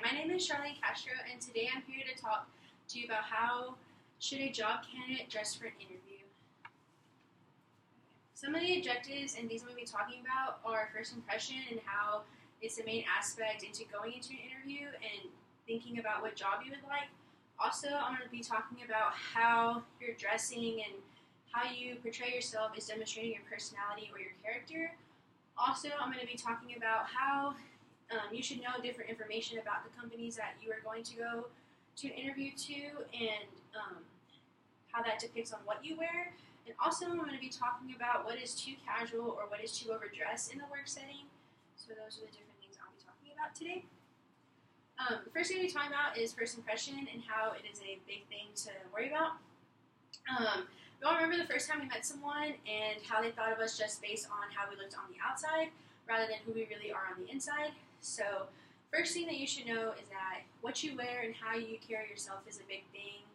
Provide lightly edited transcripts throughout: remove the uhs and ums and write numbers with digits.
my name is Charlene Castro, and today I'm here to talk to you about how should a job candidate dress for an interview. Some of the objectives and things I'm going to be talking about are first impression and how it's the main aspect into going into an interview and thinking about what job you would like. Also, I'm going to be talking about how your dressing and how you portray yourself is demonstrating your personality or your character. Also, I'm going to be talking about how you should know different information about the companies that you are going to go to an interview to and how that depicts on what you wear. And also, I'm going to be talking about what is too casual or what is too overdressed in the work setting. So those are the different things I'll be talking about today. The first thing we'll be talking about is first impression and how it is a big thing to worry about. We all remember the first time we met someone and how they thought of us just based on how we looked on the outside rather than who we really are on the inside. So first thing that you should know is that what you wear and how you carry yourself is a big thing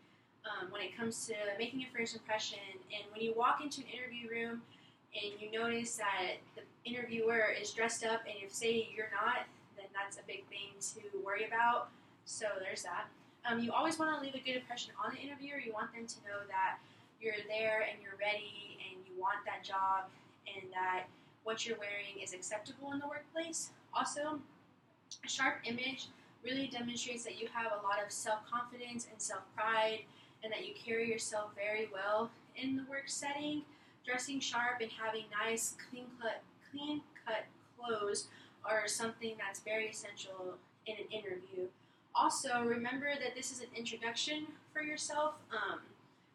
when it comes to making a first impression. And when you walk into an interview room and you notice that the interviewer is dressed up and if say you're not, then that's a big thing to worry about. So there's that. You always want to leave a good impression on the interviewer. You want them to know that you're there and you're ready and you want that job and that what you're wearing is acceptable in the workplace. Also, a sharp image really demonstrates that you have a lot of self-confidence and self-pride and that you carry yourself very well in the work setting. Dressing sharp and having nice, clean-cut clothes are something that's very essential in an interview. Also, remember that this is an introduction for yourself.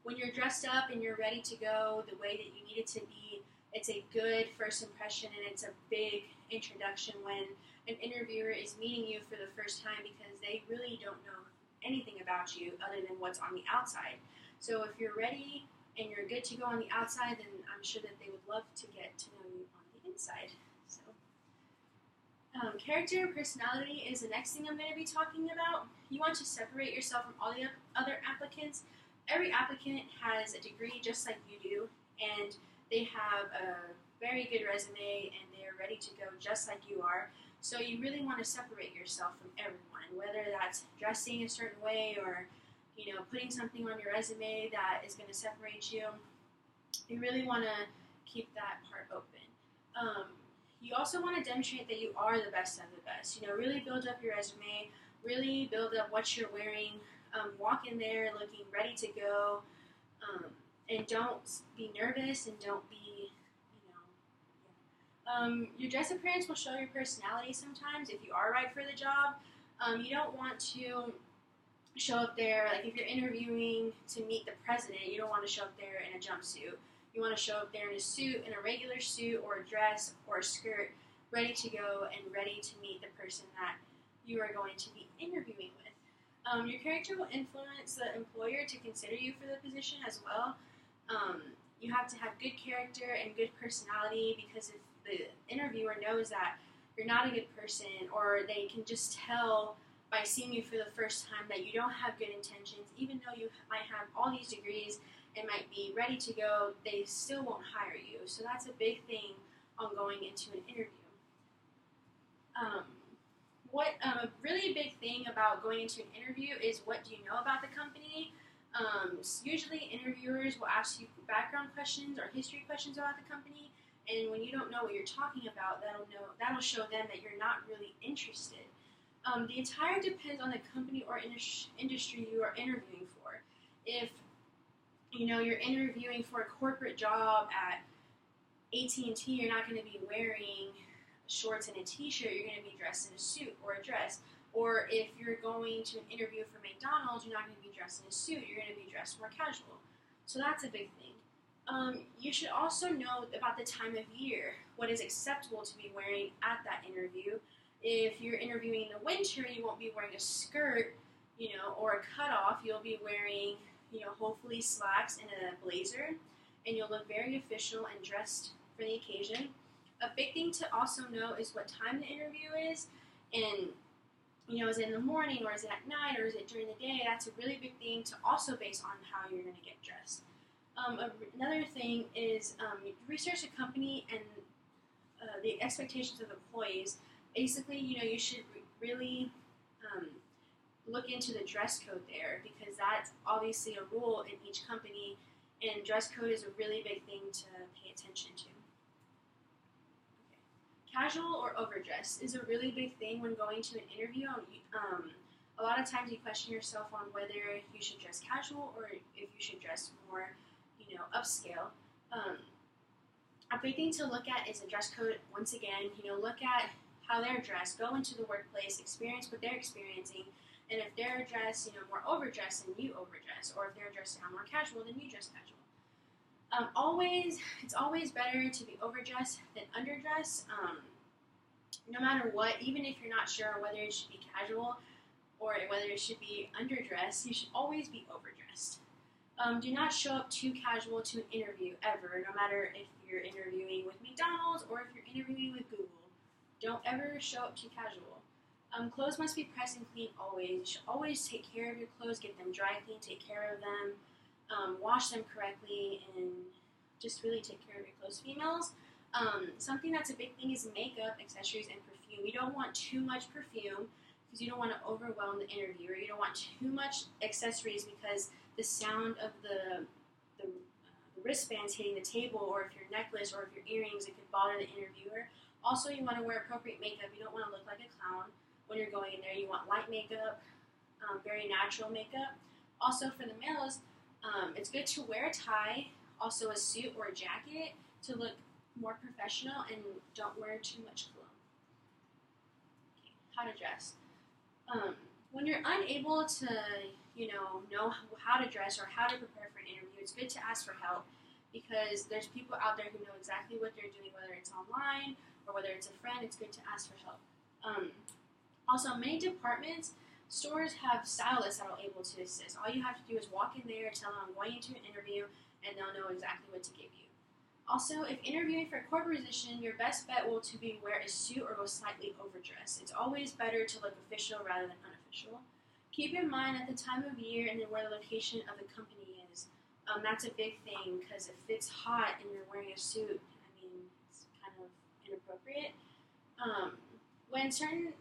When you're dressed up and you're ready to go the way that you need it to be, it's a good first impression and it's a big introduction when an interviewer is meeting you for the first time because they really don't know anything about you other than what's on the outside. So if you're ready and you're good to go on the outside, then I'm sure that they would love to get to know you on the inside. So, character and personality is the next thing I'm going to be talking about. You want to separate yourself from all the other applicants. Every applicant has a degree just like you do, and they have a very good resume and they're ready to go just like you are. So you really want to separate yourself from everyone, whether that's dressing a certain way or putting something on your resume that is going to separate you. You really want to keep that part open. You also want to demonstrate that you are the best of the best. Really build up your resume, really build up what you're wearing. Walk in there looking ready to go, and don't be nervous and don't be, your dress appearance will show your personality sometimes if you are right for the job. You don't want to show up there, like if you're interviewing to meet the president, you don't want to show up there in a jumpsuit. You want to show up there in a suit, in a regular suit or a dress or a skirt, ready to go and ready to meet the person that you are going to be interviewing with. Your character will influence the employer to consider you for the position as well. You have to have good character and good personality because if the interviewer knows that you're not a good person or they can just tell by seeing you for the first time that you don't have good intentions, even though you might have all these degrees and might be ready to go, they still won't hire you. So that's a big thing on going into an interview. A really big thing about going into an interview is what do you know about the company. Usually interviewers will ask you background questions or history questions about the company, and when you don't know what you're talking about, that'll show them that you're not really interested. The entire depends on the company or industry you are interviewing for. If you're interviewing for a corporate job at AT&T, you're not going to be wearing shorts and a t-shirt, you're going to be dressed in a suit or a dress. Or if you're going to an interview for McDonald's, you're not going to be dressed in a suit, you're going to be dressed more casual. So that's a big thing. You should also know about the time of year, what is acceptable to be wearing at that interview. If you're interviewing in the winter, you won't be wearing a skirt, or a cutoff. You'll be wearing, hopefully slacks and a blazer, and you'll look very official and dressed for the occasion. A big thing to also know is what time the interview is, and is it in the morning or is it at night or is it during the day? That's a really big thing to also base on how you're going to get dressed. Another thing is research the company and the expectations of employees. Basically, you should really look into the dress code there, because that's obviously a rule in each company, and dress code is a really big thing to pay attention to. Okay. Casual or overdressed is a really big thing when going to an interview. A lot of times you question yourself on whether you should dress casual or if you should dress more, upscale. A big thing to look at is the dress code. Once again, look at how they're dressed, go into the workplace, experience what they're experiencing, and if they're dressed, more overdressed, then you overdress, or if they're dressed down more casual, then you dress casual. It's always better to be overdressed than underdressed. No matter what, even if you're not sure whether it should be casual or whether it should be underdressed, you should always be overdressed. Do not show up too casual to an interview ever, no matter if you're interviewing with McDonald's or if you're interviewing with Google. Don't ever show up too casual. Clothes must be pressed and clean always. You should always take care of your clothes, get them dry clean, take care of them, wash them correctly, and just really take care of your clothes. Females, something that's a big thing is makeup, accessories, and perfume. You don't want too much perfume because you don't want to overwhelm the interviewer. You don't want too much accessories because the sound of the wristbands hitting the table, or if your necklace or if your earrings, it could bother the interviewer. Also, you want to wear appropriate makeup. You don't want to look like a clown when you're going in there. You want light makeup, very natural makeup. Also, for the males, it's good to wear a tie, also a suit or a jacket to look more professional, and don't wear too much cologne. Okay, how to dress. When you're unable to, know how to dress or how to prepare for an interview, it's good to ask for help, because there's people out there who know exactly what they're doing, whether it's online or whether it's a friend. It's good to ask for help. Also, many stores have stylists that are able to assist. All you have to do is walk in there, tell them I'm going into an interview, and they'll know exactly what to give you. Also, if interviewing for a corporate position, your best bet will to be wear a suit or go slightly overdressed. It's always better to look official rather than unofficial. Keep in mind at the time of year and then where the location of the company is. That's a big thing, because if it's hot and you're wearing a suit, it's kind of inappropriate.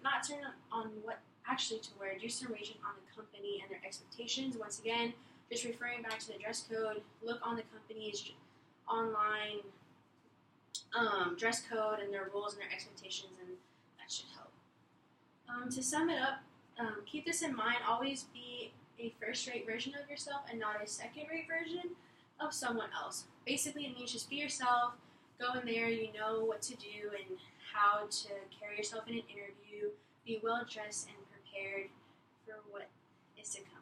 Not certain on what actually to wear, do some research on the company and their expectations. Once again, just referring back to the dress code, look on the company's online dress code and their rules and their expectations, and that should help. To sum it up, keep this in mind: always be a first-rate version of yourself and not a second-rate version of someone else. Basically, it means just be yourself. Go in there, you know what to do and how to carry yourself in an interview. Be well dressed and prepared for what is to come.